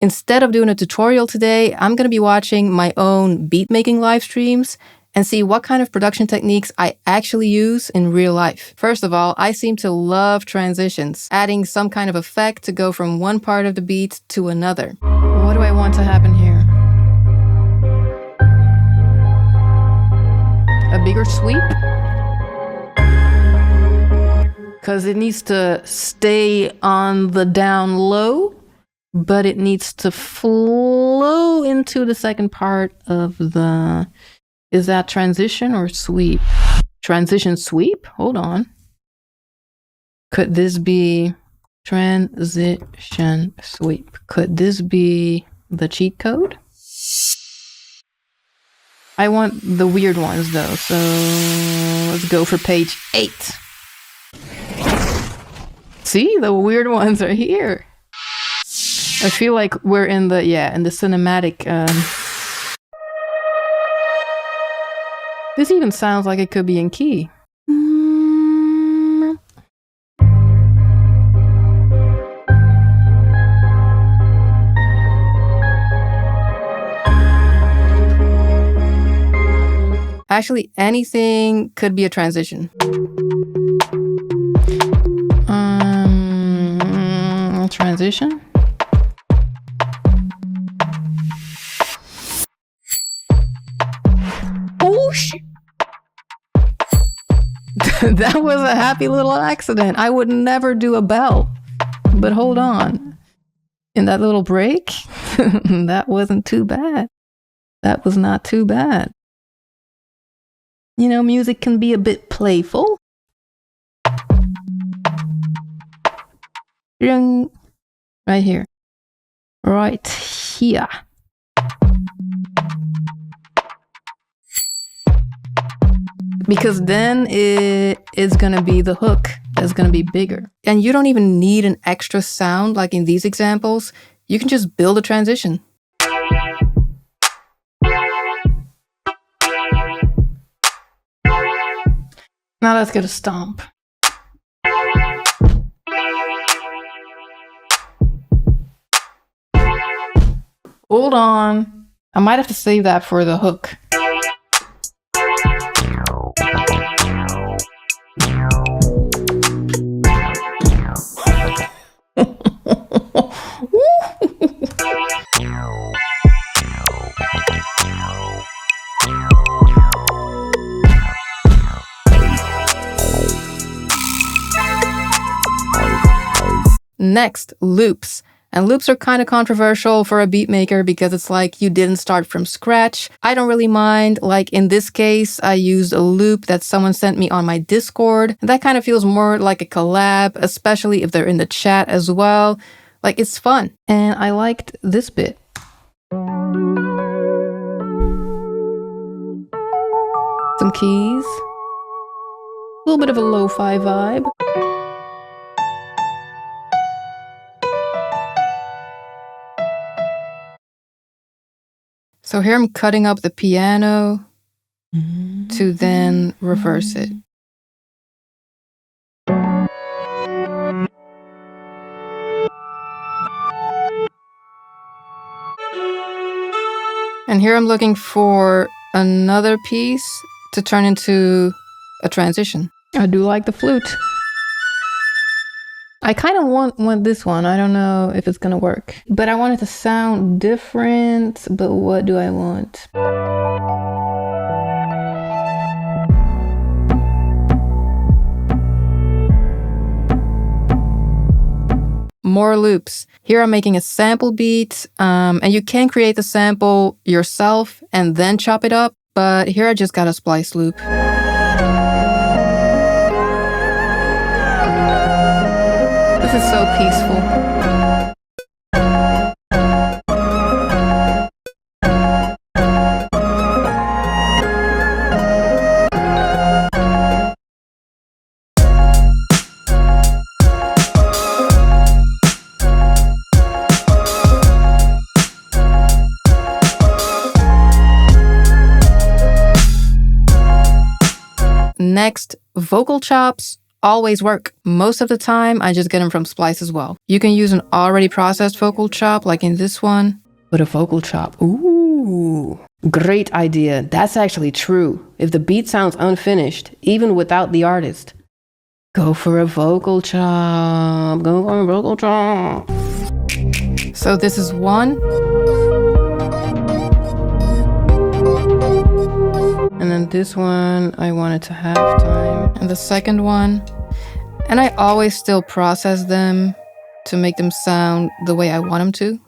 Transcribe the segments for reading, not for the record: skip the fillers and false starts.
Instead of doing a tutorial today, I'm going to be watching my own beat making live streams and see what kind of production techniques I actually use in real life. First of all, I seem to love transitions, adding some kind of effect to go from one part of the beat to another. What do I want to happen here? A bigger sweep? Because it needs to stay on the down low, but it needs to flow into the second part of the... Is that transition or sweep? Transition sweep? Hold on. Could this be transition sweep? Could this be the cheat code? I want the weird ones though, so let's go for page 8. See, the weird ones are here. I feel like we're in the cinematic. This even sounds like it could be in key. Actually, anything could be a transition. Transition? Oh, shit. That was a happy little accident. I would never do a bell. But hold on. In that little break, that wasn't too bad. That was not too bad. You know, music can be a bit playful. Right here. Right here. Because then it's going to be the hook that's going to be bigger. And you don't even need an extra sound like in these examples. You can just build a transition. Now let's get a stomp. Hold on. I might have to save that for the hook. Next, loops. And loops are kind of controversial for a beat maker because it's like you didn't start from scratch. I don't really mind. Like in this case, I used a loop that someone sent me on my Discord. And that kind of feels more like a collab, especially if they're in the chat as well. Like it's fun. And I liked this bit. Some keys. A little bit of a lo-fi vibe. So here I'm cutting up the piano to then reverse it. And here I'm looking for another piece to turn into a transition. I do like the flute. I kind of want this one. I don't know if it's gonna work. But I want it to sound different. But what do I want? More loops. Here I'm making a sample beat. And you can create the sample yourself and then chop it up. But here I just got a splice loop. This is so peaceful. Next, vocal chops always work. Most of the time, I just get them from Splice as well. You can use an already processed vocal chop, like in this one. With a vocal chop. Ooh, great idea. That's actually true. If the beat sounds unfinished, even without the artist, go for a vocal chop. Go for a vocal chop. So this is one. And then this one, I want it to halftime. And the second one. And I always still process them to make them sound the way I want them to.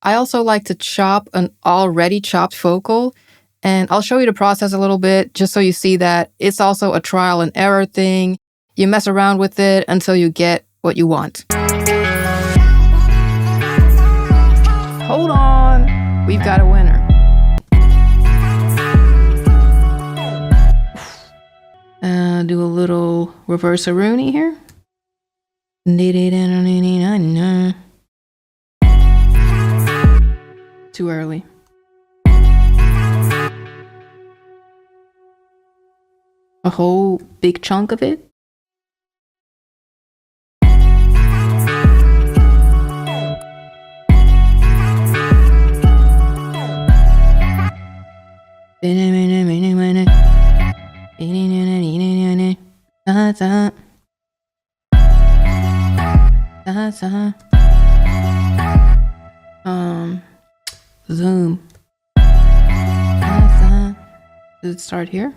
I also like to chop an already chopped vocal, and I'll show you the process a little bit just so you see that it's also a trial and error thing. You mess around with it until you get what you want. Hold on, we've got a winner. Do a little reverse-a-rooney here. Too early. A whole big chunk of it. Zoom. Does it start here?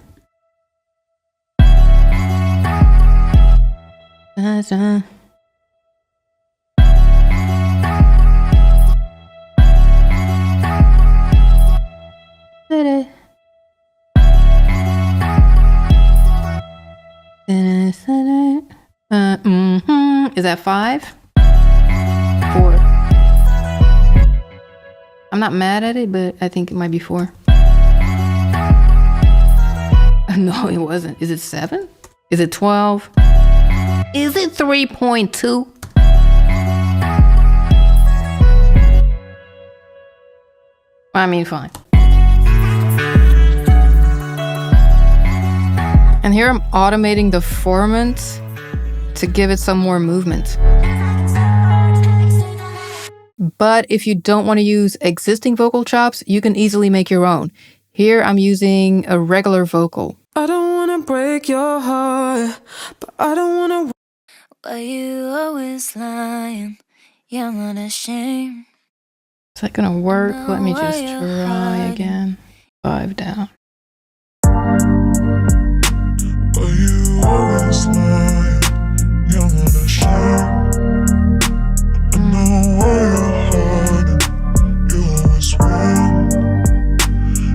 Is that 5? 4. I'm not mad at it, but I think it might be 4. No, it wasn't. Is it 7? Is it 12? Is it 3.2? I mean, fine. And here I'm automating the formant to give it some more movement. But if you don't want to use existing vocal chops, you can easily make your own. Here I'm using a regular vocal. I don't want to break your heart, but I don't want to. Why you always lying? You're not ashamed. Is that gonna work? Let me just try again. 5 down. Why you always lying? You're not ashamed. I know why you're hiding. You always win.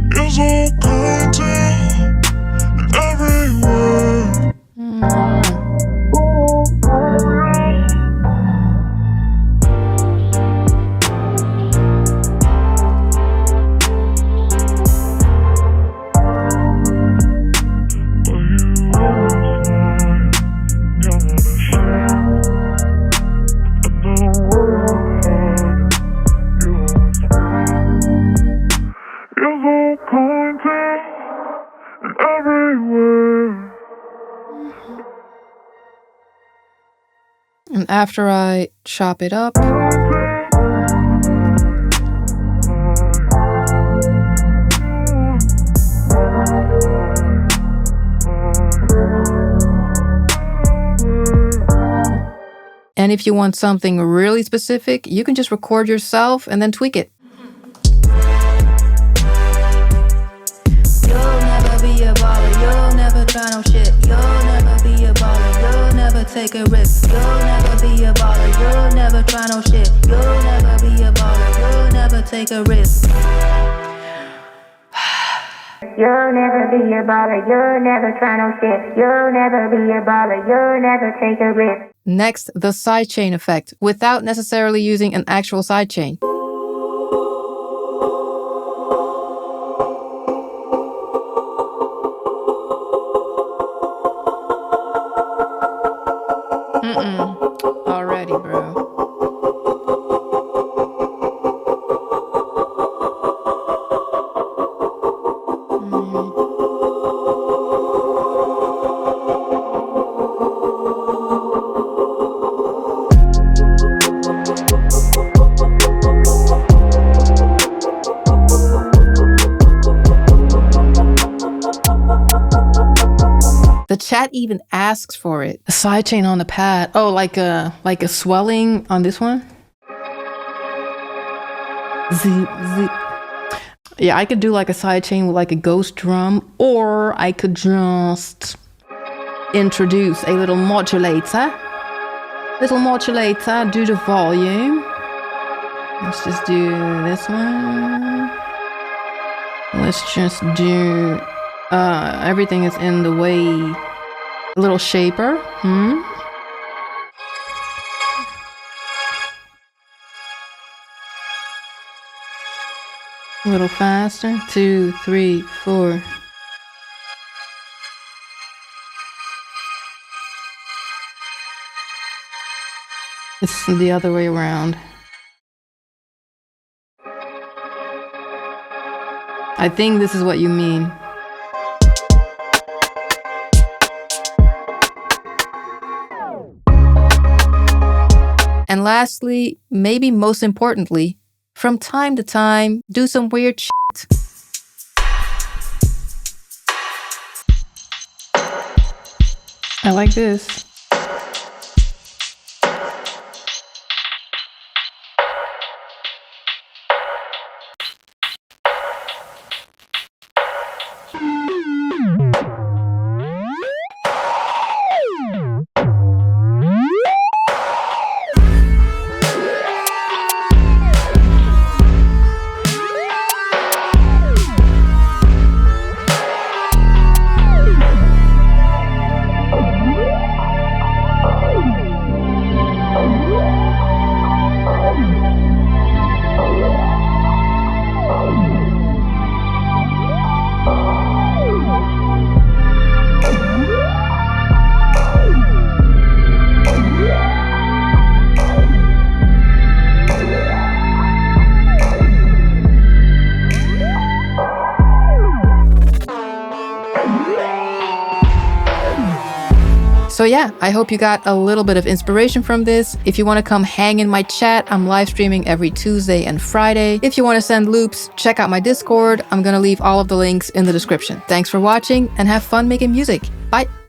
You're so kind to in every word. And after I chop it up, and if you want something really specific, you can just record yourself and then tweak it. You'll never be a baller, you'll never try no shit. You'll never be a baller, you'll never take a risk. You'll never be a baller, you'll never try no shit. You'll never be a baller, you'll never take a risk. You'll never be a baller, you'll never try no shit. You'll never be a baller, you'll never take a risk. Next, the sidechain effect, without necessarily using an actual sidechain. Already, bro. Chat even asks for it. A sidechain on the pad. Oh, like a swelling on this one. Yeah, I could do like a sidechain with like a ghost drum, or I could just introduce a little modulator. Do the volume. Let's just do this one. Let's just do everything is in the way. A little shaper. A little faster. 2, 3, 4. It's the other way around. I think this is what you mean. And lastly, maybe most importantly, from time to time, do some weird shit. I like this. So yeah, I hope you got a little bit of inspiration from this. If you want to come hang in my chat, I'm live streaming every Tuesday and Friday. If you want to send loops, check out my Discord. I'm going to leave all of the links in the description. Thanks for watching and have fun making music. Bye.